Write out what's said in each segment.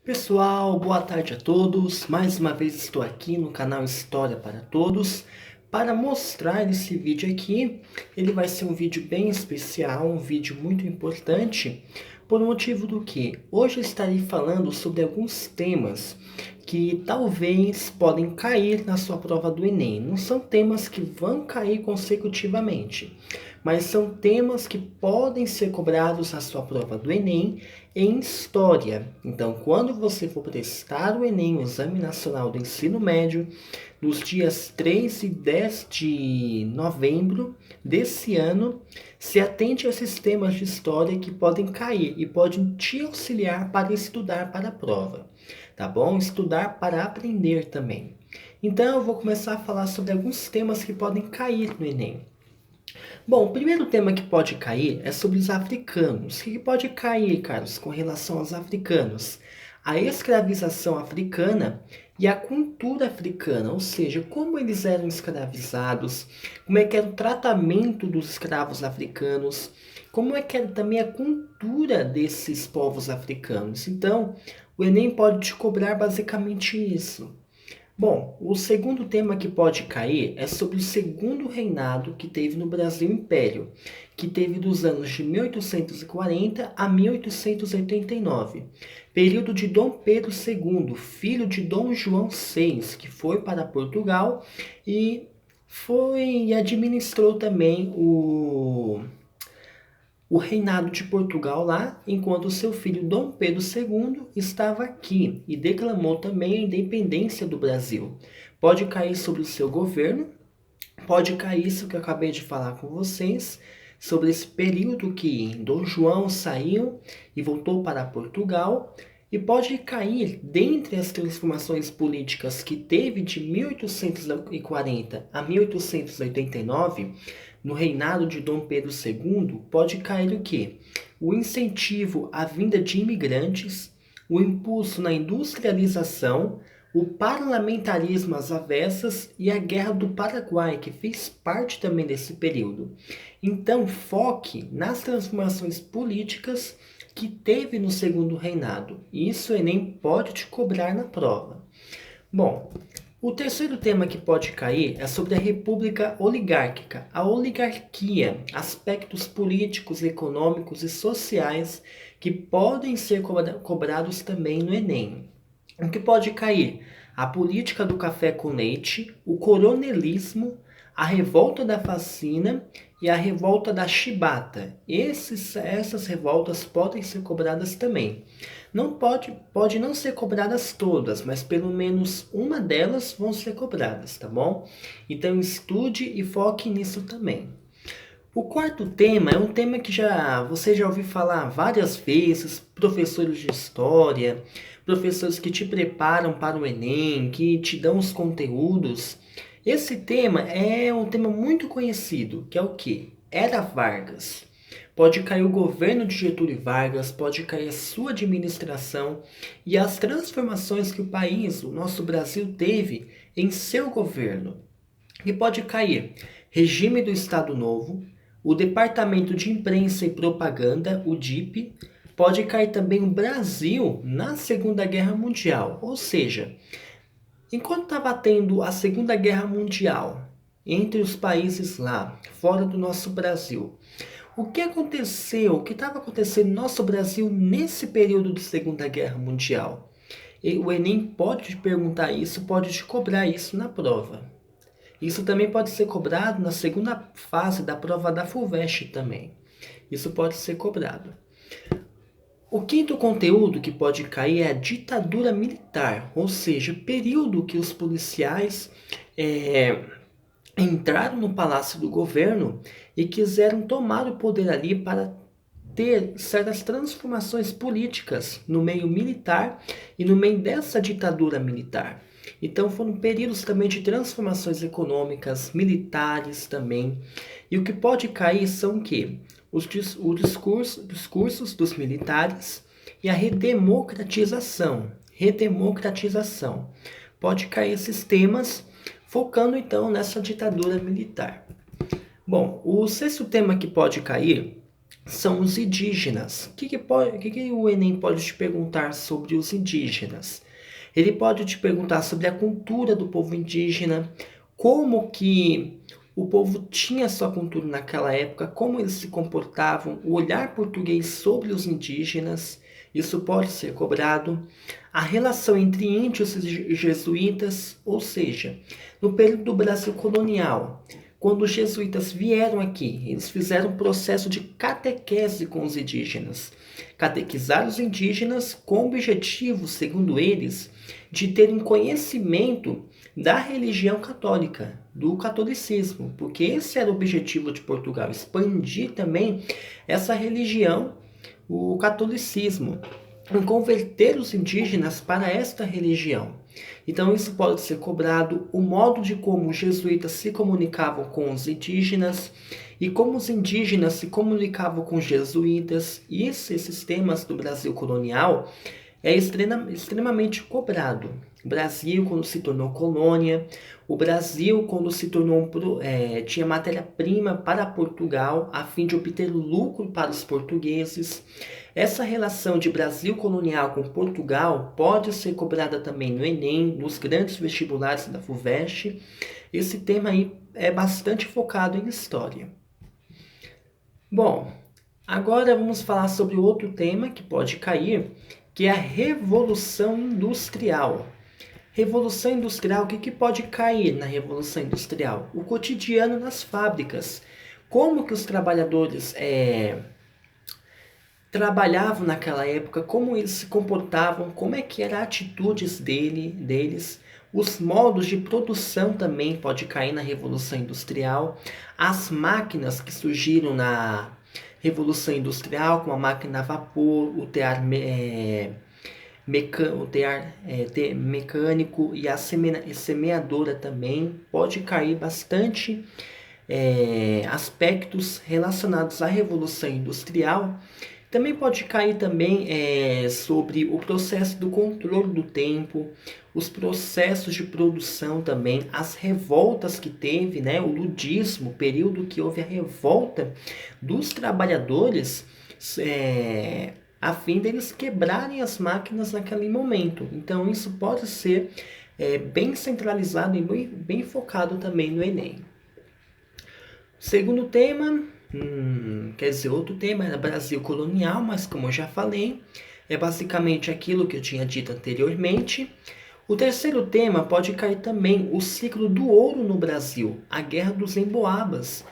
Pessoal, boa tarde a todos. Mais uma vez estou aqui no canal História para Todos para mostrar esse vídeo aqui. Ele vai ser um vídeo bem especial, um vídeo muito importante, por motivo do que hoje eu estarei falando sobre alguns temas que talvez podem cair na sua prova do Enem. Não são temas que vão cair consecutivamente, mas são temas que podem ser cobrados na sua prova do Enem em História. Então, quando você for prestar o Enem, o Exame Nacional do Ensino Médio, nos dias 3 e 10 de novembro desse ano, se atente a esses temas de História que podem cair e podem te auxiliar para estudar para a prova, tá bom? Estudar para aprender também. Então, eu vou começar a falar sobre alguns temas que podem cair no Enem. Bom, o primeiro tema que pode cair é sobre os africanos. O que pode cair, Carlos, com relação aos africanos? A escravização africana e a cultura africana, ou seja, como eles eram escravizados, como é que era o tratamento dos escravos africanos, como é que era também a cultura desses povos africanos. Então, o Enem pode te cobrar basicamente isso. Bom, o segundo tema que pode cair é sobre o segundo reinado que teve no Brasil Império, que teve dos anos de 1840 a 1889, período de Dom Pedro II, filho de Dom João VI, que foi para Portugal e administrou também o reinado de Portugal lá, enquanto seu filho Dom Pedro II estava aqui e declamou também a independência do Brasil. Pode cair sobre o seu governo, pode cair isso que eu acabei de falar com vocês, sobre esse período que Dom João saiu e voltou para Portugal, e pode cair dentre as transformações políticas que teve de 1840 a 1889, no reinado de Dom Pedro II, pode cair o quê? O incentivo à vinda de imigrantes, o impulso na industrialização, o parlamentarismo às avessas e a Guerra do Paraguai, que fez parte também desse período. Então, foque nas transformações políticas que teve no segundo reinado. Isso o Enem pode te cobrar na prova. Bom, o terceiro tema que pode cair é sobre a república oligárquica, a oligarquia, aspectos políticos, econômicos e sociais que podem ser cobrados também no Enem. O que pode cair? A política do café com leite, o coronelismo, a revolta da Facina e a revolta da Chibata. Essas revoltas podem ser cobradas também. Não pode não ser cobradas todas, mas pelo menos uma delas vão ser cobradas, tá bom? Então estude e foque nisso também. O quarto tema é um tema que você já ouviu falar várias vezes, professores de história, professores que te preparam para o Enem, que te dão os conteúdos. Esse tema é um tema muito conhecido, que é o quê? Era Vargas. Pode cair o governo de Getúlio Vargas, pode cair a sua administração e as transformações que o país, o nosso Brasil, teve em seu governo. E pode cair regime do Estado Novo, o Departamento de Imprensa e Propaganda, o DIP, pode cair também o Brasil na Segunda Guerra Mundial. Ou seja, enquanto estava tendo a Segunda Guerra Mundial entre os países lá, fora do nosso Brasil, o que aconteceu, o que estava acontecendo no nosso Brasil nesse período de Segunda Guerra Mundial? E o Enem pode te perguntar isso, pode te cobrar isso na prova. Isso também pode ser cobrado na segunda fase da prova da FUVEST também. Isso pode ser cobrado. O quinto conteúdo que pode cair é a ditadura militar, ou seja, período que os policiais entraram no palácio do governo e quiseram tomar o poder ali para ter certas transformações políticas no meio militar e no meio dessa ditadura militar. Então foram períodos também de transformações econômicas, militares também. E o que pode cair são o quê? Os discursos dos militares e a redemocratização. Redemocratização. Pode cair esses temas, focando então nessa ditadura militar. Bom, o sexto tema que pode cair são os indígenas. O que o Enem pode te perguntar sobre os indígenas? Ele pode te perguntar sobre a cultura do povo indígena, como que o povo tinha sua cultura naquela época, como eles se comportavam, o olhar português sobre os indígenas, isso pode ser cobrado. A relação entre índios e jesuítas, ou seja, no período do Brasil colonial, quando os jesuítas vieram aqui, eles fizeram um processo de catequese com os indígenas. Catequizar os indígenas com o objetivo, segundo eles, de terem conhecimento da religião católica, do catolicismo, porque esse era o objetivo de Portugal, expandir também essa religião, o catolicismo, em converter os indígenas para esta religião. Então isso pode ser cobrado, o modo de como os jesuítas se comunicavam com os indígenas e como os indígenas se comunicavam com os jesuítas. E esses temas do Brasil colonial é extremamente cobrado. O Brasil, quando se tornou colônia, o Brasil, quando se tornou tinha matéria-prima para Portugal, a fim de obter lucro para os portugueses. Essa relação de Brasil colonial com Portugal pode ser cobrada também no Enem, nos grandes vestibulares da FUVEST. Esse tema aí é bastante focado em história. Bom, agora vamos falar sobre outro tema que pode cair, que é a Revolução Industrial. Revolução Industrial, o que pode cair na Revolução Industrial? O cotidiano nas fábricas. Como que os trabalhadores trabalhavam naquela época, como eles se comportavam, como é que eram as atitudes deles. Os modos de produção também pode cair na Revolução Industrial. As máquinas que surgiram na Revolução Industrial, como a máquina a vapor, o tear mecânico e a semeadora também, pode cair bastante aspectos relacionados à Revolução Industrial. Também pode cair também sobre o processo do controle do tempo, os processos de produção também, as revoltas que teve, né, o ludismo, o período que houve a revolta dos trabalhadores, a fim deles quebrarem as máquinas naquele momento. Então isso pode ser bem centralizado e bem focado também no Enem. Segundo tema, quer dizer, outro tema era Brasil colonial, mas como eu já falei, é basicamente aquilo que eu tinha dito anteriormente. O terceiro tema pode cair também o ciclo do ouro no Brasil, a Guerra dos Emboabas.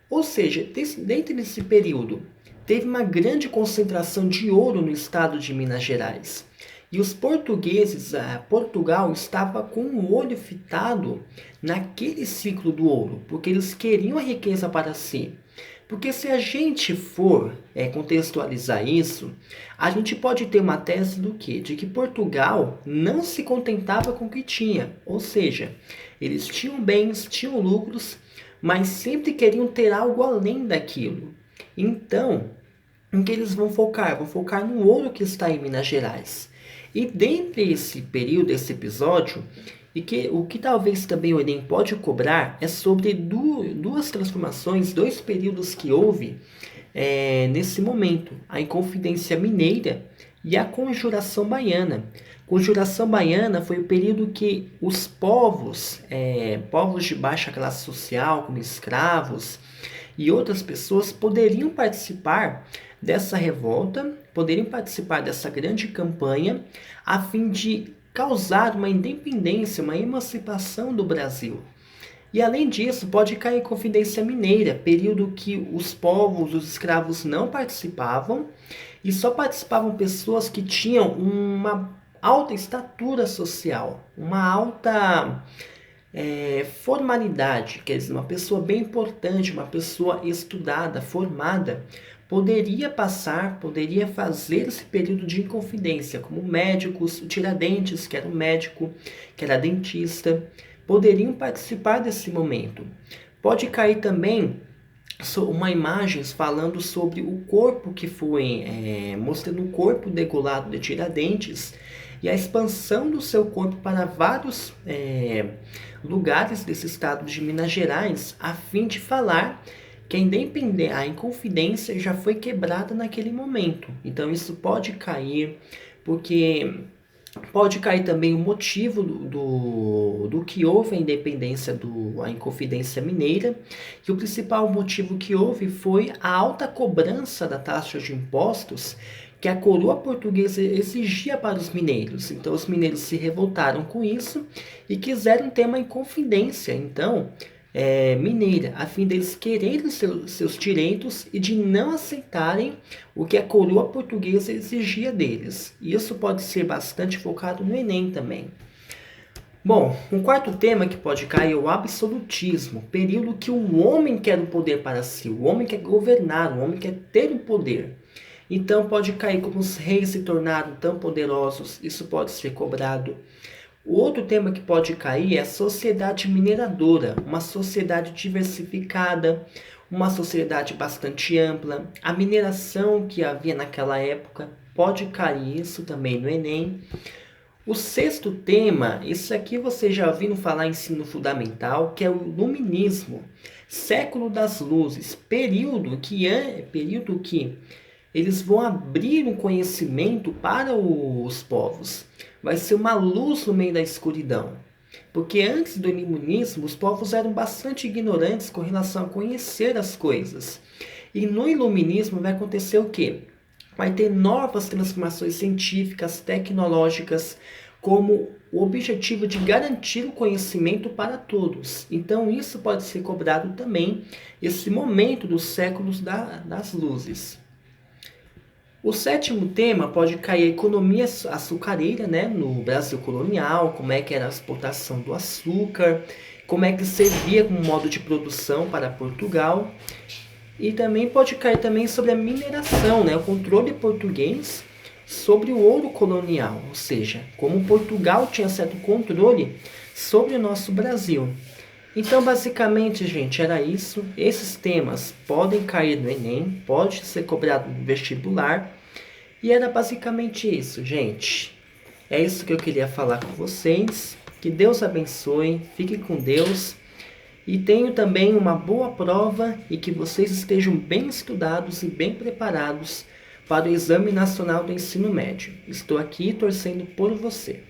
Ou seja, dentro desse período, teve uma grande concentração de ouro no estado de Minas Gerais. E os portugueses, Portugal estava com o olho fitado naquele ciclo do ouro, porque eles queriam a riqueza para si. Porque se a gente for contextualizar isso, a gente pode ter uma tese do quê? De que Portugal não se contentava com o que tinha. Ou seja, eles tinham bens, tinham lucros, mas sempre queriam ter algo além daquilo. Então, em que eles vão focar? Vão focar no ouro que está em Minas Gerais. E dentro desse período, desse episódio, o que talvez também o Enem pode cobrar é sobre duas transformações, dois períodos que houve nesse momento. A Inconfidência Mineira e a Conjuração Baiana. Conjuração Baiana foi o período que os povos de baixa classe social, como escravos e outras pessoas, poderiam participar dessa revolta, poderiam participar dessa grande campanha, a fim de causar uma independência, uma emancipação do Brasil. E além disso, pode cair Confidência Mineira, período que os povos, os escravos não participavam, e só participavam pessoas que tinham uma alta estatura social, uma alta formalidade, quer dizer, uma pessoa bem importante, uma pessoa estudada, formada, poderia fazer esse período de inconfidência, como médicos, o Tiradentes, que era um médico, que era dentista, poderiam participar desse momento. Pode cair também uma imagem falando sobre o corpo que foi, mostrando o corpo degolado de Tiradentes e a expansão do seu corpo para vários lugares desse estado de Minas Gerais, a fim de falar que a Inconfidência já foi quebrada naquele momento. Então isso pode cair, porque pode cair também o motivo do que houve a independência a Inconfidência Mineira, que o principal motivo que houve foi a alta cobrança da taxa de impostos que a coroa portuguesa exigia para os mineiros. Então os mineiros se revoltaram com isso e quiseram ter uma Inconfidência, então, mineira, a fim deles quererem seus direitos e de não aceitarem o que a coroa portuguesa exigia deles. Isso pode ser bastante focado no Enem também. Bom, um quarto tema que pode cair é o absolutismo, período que o homem quer o poder para si, o homem quer governar, o homem quer ter o poder. Então pode cair como os reis se tornaram tão poderosos, isso pode ser cobrado. O outro tema que pode cair é a sociedade mineradora, uma sociedade diversificada, uma sociedade bastante ampla. A mineração que havia naquela época pode cair isso também no Enem. O sexto tema, isso aqui você já ouviu falar em ensino fundamental, que é o Iluminismo, século das luzes, período que eles vão abrir um conhecimento para os povos. Vai ser uma luz no meio da escuridão. Porque antes do iluminismo, os povos eram bastante ignorantes com relação a conhecer as coisas. E no iluminismo vai acontecer o quê? Vai ter novas transformações científicas, tecnológicas, como o objetivo de garantir o conhecimento para todos. Então isso pode ser cobrado também, esse momento dos séculos das luzes. O sétimo tema pode cair a economia açucareira, né, no Brasil colonial, como é que era a exportação do açúcar, como é que servia como modo de produção para Portugal. E também pode cair também sobre a mineração, né, o controle português sobre o ouro colonial, ou seja, como Portugal tinha certo controle sobre o nosso Brasil. Então, basicamente, gente, era isso. Esses temas podem cair no Enem, pode ser cobrado no vestibular. E era basicamente isso, gente. É isso que eu queria falar com vocês. Que Deus abençoe, fiquem com Deus. E tenho também uma boa prova e que vocês estejam bem estudados e bem preparados para o Exame Nacional do Ensino Médio. Estou aqui torcendo por você.